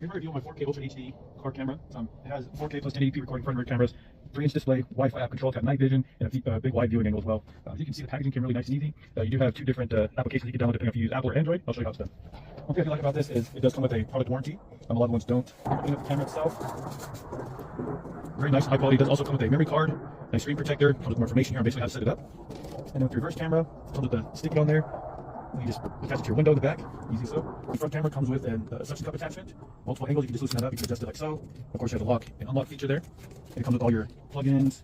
Here's my review of my 4K Ultra HD car camera. It has 4K plus 1080p recording front and rear cameras, 3-inch display, Wi-Fi app control, it's got night vision, and a big wide viewing angle as well. As you can see, the packaging came really nice and easy. You do have two different applications you can download depending if you use Apple or Android. I'll show you how it's done. One thing I like about this is it does come with a product warranty. A lot of ones don't. Looking at the camera itself, very nice, high quality. It does also come with a memory card, nice screen protector, comes with more information here on basically how to set it up. And then with the reverse camera, comes with the sticky on there. You just attach it to your window in the back, easy so. The front camera comes with a suction cup attachment, multiple angles, you can just loosen that up, you can adjust it like so. Of course you have the lock and unlock feature there. And it comes with all your plugins,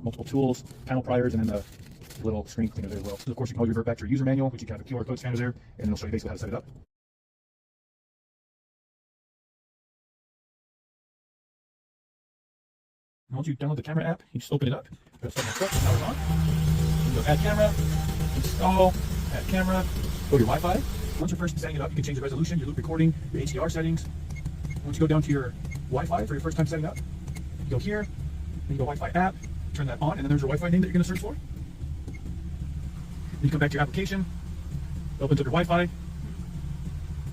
multiple tools, panel priors, and then the little screen cleaner there as well. So of course you can always revert back to your user manual, which you can have a QR code scanner there, and it'll show you basically how to set it up. And once you download the camera app, you just open it up, press start my truck, now it's on. You go add camera, install, add camera, go to your Wi-Fi. Once you're first setting it up, you can change the resolution, your loop recording, your HDR settings. Once you go down to your Wi-Fi for your first time setting up, you go here, then you go Wi-Fi app, turn that on, and then there's your Wi-Fi name that you're going to search for. Then you come back to your application, opens up your Wi-Fi, and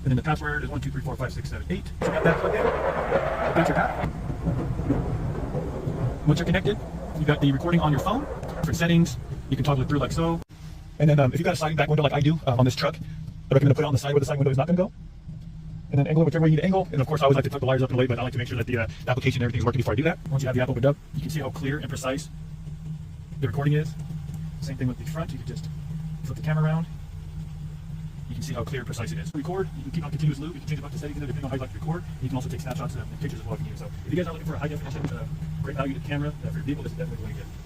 then the password is 1 2 3 4 5 6 7 8. So you got that plugged in. That's your app. Once you're connected, you got the recording on your phone. For settings, you can toggle it through like so. And then if you've got a sliding back window like I do on this truck, I recommend to put it on the side where the side window is not going to go. And then angle it whichever way you need to angle. And of course, I always like to tuck the wires up and away, but I like to make sure that the application and everything is working before I do that. Once you have the app opened up, you can see how clear and precise the recording is. Same thing with the front. You can just flip the camera around. You can see how clear and precise it is. Record, you can keep on continuous loop. You can change about the settings in there depending on how you like to record. You can also take snapshots and pictures as well if you need. So if you guys are looking for a high definition, great value to camera for your vehicle, this is definitely the way to get.